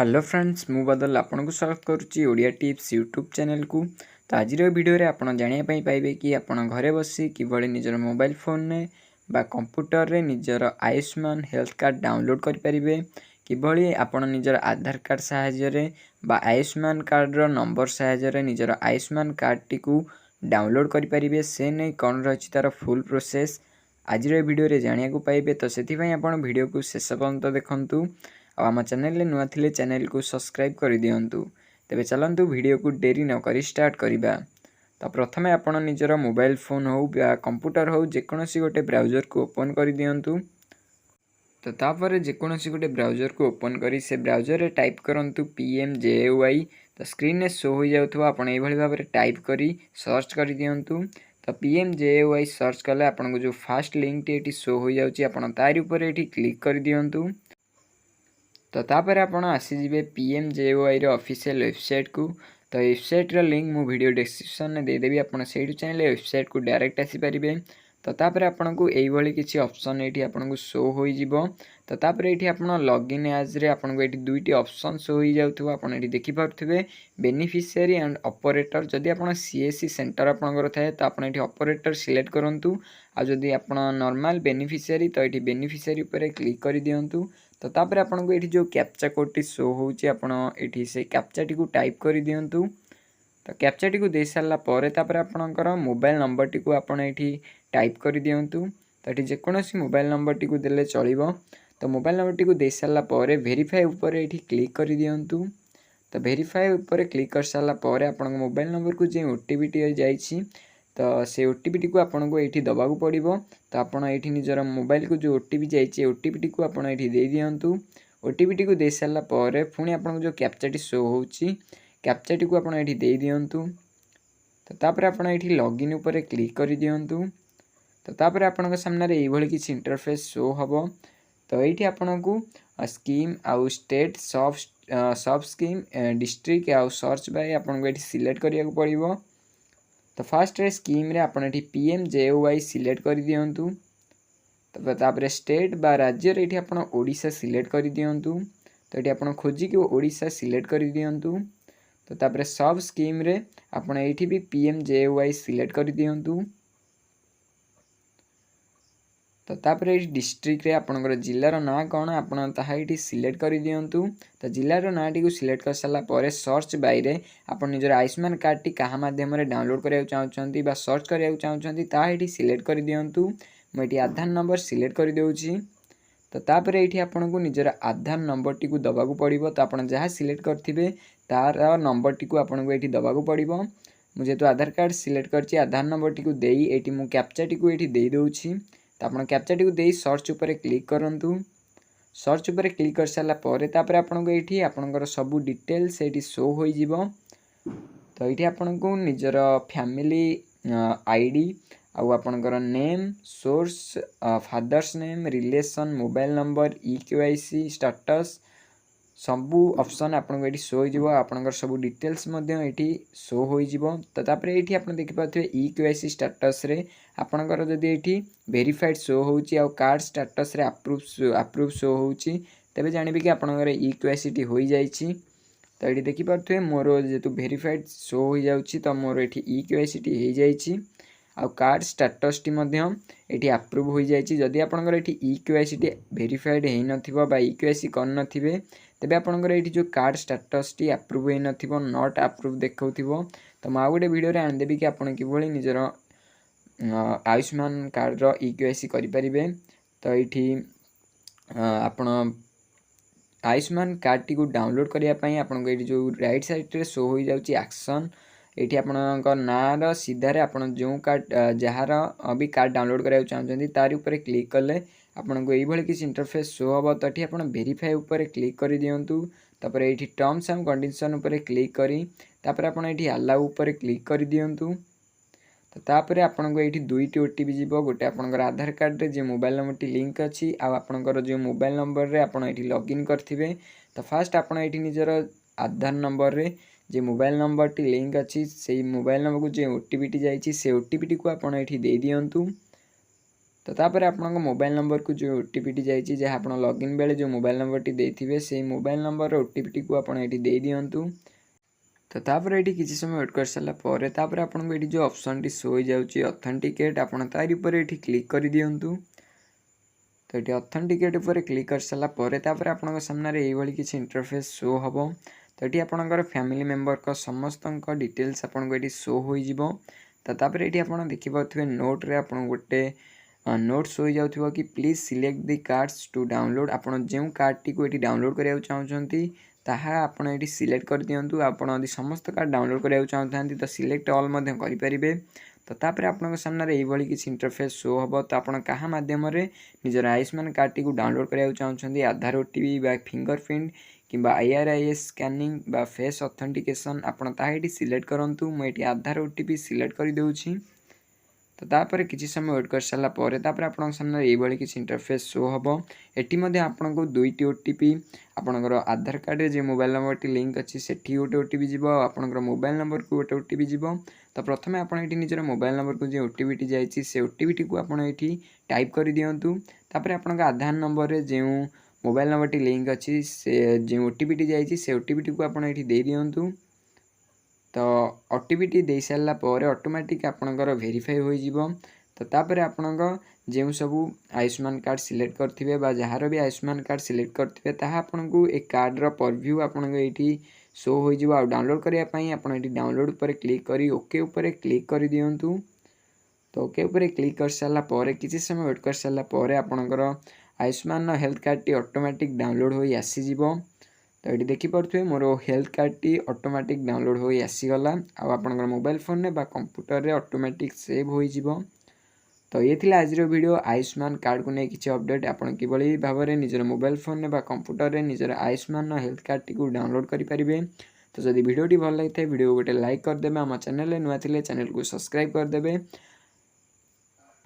Hello friends मु बदल आपन को स्वागत करुच्ची ओडिया टिप्स यूट्यूब चैनल को। तो आज वीडियो रे आपन जानिया पई पाइबे कि आपन घरे बसी किभଳି निजर मोबाइल फोन ने बा कंप्यूटर रे निजर आयुष्मान हेल्थ कार्ड डाउनलोड करि परिबे, किभଳି आपन निजर आधार कार्ड सहायता रे बा आयुष्मान कार्ड रो नंबर सहायता रे निजर आयुष्मान कार्ड टी को डाउनलोड करि परिबे, से नै कोन रछि तार फुल प्रोसेस आज वीडियो रे जानिया को पाइबे। तो सेति पई आपन वीडियो को शेष पर्यंत देखंतु। आम चैनल रे नुआ थिले चैनल को सब्सक्राइब कर दियंतु। तेबे चलंतु वीडियो को देरी न करी स्टार्ट करिबा। तो प्रथमे आपण निजर मोबाइल फोन हो या कंप्यूटर हो जेकोसी गोटे ब्राउजर को ओपन कर दियंतु। तो तापर जेकोसी गोटे ब्राउजर को ओपन करी से ब्राउजर रे टाइप करंतु PMJAY। तो स्क्रीन में शो हो जाउथवा आपण एई भली भाबरे टाइप करी सर्च कर दियंतु। तो PMJAY सर्च कले आपण को जो first link T eighty show हो जाउची आपण तारि ऊपर एटी क्लिक कर दियंतु। तो तापर आपण आसीजे PMJAY रो ऑफिशियल वेबसाइट को। तो वेबसाइट रो लिंक मु वीडियो डिस्क्रिप्शन में दे देबी, आपण सेही चैनल वेबसाइट को डायरेक्ट आसी परिबे। तो तापर आपण को एई भली किछि ऑप्शन एठी आपण को शो होई जिवो। तो तापर एठी आपण लॉगिन एज रे आपण को एठी दुईटी ऑप्शन शो होई जाउथबो, आपण एठी देखि पारुथबे बेनिफिशियरी एंड ऑपरेटर। जदि आपण CSC सेंटर आपनकर थाए तो आपण एठी ऑपरेटर सिलेक्ट करंतु, आ जदि आपण नॉर्मल बेनिफिशियरी तो एठी बेनिफिशियरी ऊपर क्लिक कर दियंतु। तो तापर आपण को एठी जो कैप्चा कोड टी शो होउची आपण एठी से कैप्चा टी को टाइप कर दियंतु। तो कैप्चा टी को दे सारला परे तापर आपणकर मोबाइल नंबर टी को आपण एठी टाइप कर दियंतु। तो एठी जेकोसी मोबाइल नंबर टी को देले चलिबो। तो मोबाइल नंबर टी को दे सारला परे वेरीफाई ऊपर एठी क्लिक कर दियंतु। तो वेरीफाई ऊपर क्लिक कर सारला परे आपण मोबाइल नंबर को जे ओटीपी टी जाईछि तो से ओटीपी टी को आपन को एठी दबा को पड़िबो। तो आपन एठी निजर मोबाइल को जो ओटीपी जाईछि ओटीपी टी को आपन एठी दे दियंतु। ओटीपी टी को दे सारला परे पुणी आपन को जो कैप्चा टी शो होउछि कैप्चा टी को आपन एठी दे दियंतु। तो तापर आपन एठी लॉगिन ऊपर क्लिक कर दियंतु। तो तापर आपन के सामने रे एई भली किछि इंटरफेस शो हबो। तो एठी आपन को स्कीम आउ स्टेट सब स्कीम डिस्ट्रिक्ट आउ सर्च बाय आपन को एठी सिलेक्ट करिया को पड़िबो। तो फास्ट रे स्कीम रे आपण एठी PMJAY सिलेक्ट कर दियंतु। तो तापर स्टेट बा राज्य रे एठी आपण ओडिशा सिलेक्ट कर दियंतु। तो एठी आपण खोजी कि ओडिशा सिलेक्ट कर दियंतु। तो तापर सब स्कीम रे आपण एठी भी PMJAY सिलेक्ट कर दियंतु। तो तापर डिस्ट्रिक्ट रे आपनकर जिल्लार ना कोन आपण ताहा एठी सिलेक्ट कर दियंतु। तो जिल्लार ना टी को सिलेक्ट कर साला परे सर्च बाय रे आपण निजर आयुष्मान कार्ड टी कहा माध्यम रे डाउनलोड करिया चाहउछंती बा सर्च करिया चाहउछंती ता एठी सिलेक्ट कर दियंतु। म एठी आधार नंबर सिलेक्ट कर देउची। तो तापर एठी आपण को निजर आधार नंबर टी को दबा को पड़िबो। तो आपण जहा सिलेक्ट करथिबे तार नंबर टी को आपण को एठी दबा को पड़िबो। मु जेतु आधार कार्ड सिलेक्ट करची आधार नंबर टी को देई एठी मु कैप्चा टी को एठी देई दोउची। तो आपण कैप्चा टी को देई सर्च ऊपर क्लिक करंतु। सर्च ऊपर क्लिक कर साला परे तापर आपण को एठी आपनकर सब डिटेल्स एठी शो होई जिवो। तो एठी आपण को निजर फैमिली आईडी आउ आपनकर name source father's name relation mobile number EKYC status सबू ऑप्शन आपन को एठी शो होई जिवो। आपनकर सब डिटेल्स मध्ये एठी शो होई जिवो। तो तापर एठी आपन देखि पाथबे EKYC स्टेटस रे आपनकर जदी एठी वेरीफाइड शो होउची आ कार्ड स्टेटस रे अप्रूव शो होउची तबे जानिबे कि आपनकर EKYC टी होई जाईची। तो एठी देखि पाथबे मोर जेतु वेरीफाइड शो होई जाउची तो मोर एठी EKYC टी होई जाईची आ कार्ड स्टेटस टी मध्ये एठी अप्रूव होई जाईची। जदी आपनकर एठी EKYC टी वेरीफाइड हेई नथिबो बा EKYC करन नथिबे तबे आपनकर एठी जो कार्ड स्टेटस टी अप्रूव हेई नथिबो नॉट अप्रूव देखाउथिबो। तो मा गोटे वीडियो रे आन देबी कि आपन किभଳି निजर आयुष्मान कार्ड रो EKYC करि परिबे। तो एठी आपण आयुष्मान कार्ड टी को डाउनलोड करिया पई आपन को एठी जो राइट साइड रे शो होई जाउची एक्शन एठी आपनक नार सीधा रे आपन जो कार्ड जहार अभी कार्ड डाउनलोड करिया चाहछंती तारि ऊपर क्लिक करले आपन को एई भली किछ इंटरफेस शो हबो। तो एठी आपन वेरीफाई ऊपर क्लिक कर दियंतु। तापर एठी टर्म्स एंड कंडीशन ऊपर क्लिक करी तापर आपन एठी अलाउ ऊपर क्लिक कर दियंतु। तो तापर आपन को एठी दुईटी ओटीपी जीवो। गोटे आपनकर आधार कार्ड रे जे मोबाइल नंबर टी लिंक अछि आ आपनकर जो मोबाइल नंबर रे आपन एठी लॉगिन करथिबे। तो फर्स्ट आपन एठी निजर आधार नंबर रे जे मोबाइल नंबर टी लिंक अछि से मोबाइल नंबर को जे ओटीपी टी जाईछि से ओटीपी टी को आपन एठी दे दियंतु। तो तो तापर आपन मोबाइल नंबर को जो ओटीपी जाइए जहाँ आप लॉगिन बेले जो मोबाइल नंबर टी देथिबे से मोबाइल नंबर ओटीपी को आप दे दिंतु। तो तापर ये किसी समय वेट कर सारा पर तापर आपको ये जो ऑप्शन टी शो हो जाऊँगी ऑथेंटिकेट आपन तारि पर ये क्लिक कर दिंतु। तो ये ऑथेंटिकेट पर क्लिक कर सारा पर तापर आपन सामने ये किसी इंटरफेस शो हम। तो ये आपंकर फैमिली मेंबर का समस्त डिटेल्स आपको ये शो हो। तो तापर ये आप देखिपे नोट रे आप गोटे नोट शो हो जाऊँ कि please select the cards to download आपन जो कार्ड टी को ये डाउनलोड करने चाहते ताहा आपण ये सिलेक्ट कर दिंतु। आपड़ समस्त कार्ड डाउनलोड करने चाहते तो सिलेक्ट ऑल करेंगे। तो तापर आपन सामने ये किसी इंटरफेस शो हम। तो आपड़ क्या मध्यम निजर आयुष्मान कार्ड टी को डाउनलोड करने चाहते आधार ओटीपी बा फिंगरप्रिंट किंबा IRIS स्कैनिंग बा फेस ऑथेंटिकेशन आपन ताहा सिलेक्ट करूँ। मुझे आधार ओटीपी सिलेक्ट कर दूची। तो तापर किसी समय वेट कर सारा पर तापर आपन सामने ये किसी इंटरफेस शो हम। एटी आपको दुईटी ओटीपी आपणकर आधार कार्ड जो मोबाइल नंबर टी लिंक अच्छी से गोटे ओटीपी जीव आपंकर मोबाइल नंबर को गोटे ओटीपी जीव। तो प्रथम आप निजर मोबाइल नंबर को जो ओटीपी टी जाइए से ओटीपी टी को आप टाइप कर दिंतु। तापर आपन आधार नंबर रे जो मोबाइल नंबर टी लिंक अच्छी से जो ओटीपी टी जाइए से ओटीपी टी को आप दे दिंतु। तो ओटीपी टी दे सारा पर ऑटोमेटिक आपणकर वेरीफाई हो। तो तापर आपण जो सब आयुष्मान कार्ड सिलेक्ट करथिबे बा जहार भी आयुष्मान कार्ड सिलेक्ट करथिबे ताहा आपनको एक कार्ड रो परव्यू आपनको एठी शो हो जिवो। आ डाउनलोड करिया पई आपण एठी डाउनलोड पर क्लिक करी ओके ऊपर क्लिक कर दियंतु। तो ओके ऊपर क्लिक कर सारा पर किसी समय वेट कर सारा पर आपणकर आयुष्मान हेल्थ कार्ड टी ऑटोमेटिक डाउनलोड हो आसी जिवो। तो ये देखिपे मोर हेल्थ कार्ड टी ऑटोमेटिक डाउनलोड हो आसीगला। आपंकर मोबाइल फोन में बा कंप्यूटर रे ऑटोमेटिक सेव हो जिवो। तो ये थी आज वीडियो आयुष्मान कार्ड को नहीं किसी अपडेट आपन किभली भाव में निजर मोबाइल फोन में बा कंप्यूटर रे निजर आयुष्मान हेल्थ कार्ड टी को डाउनलोड करें। तो जदि वीडियो भल लगी वीडियो गोटे लाइक करदे। आम चैनल नुआ थिले चैनल को सब्सक्राइब करदे।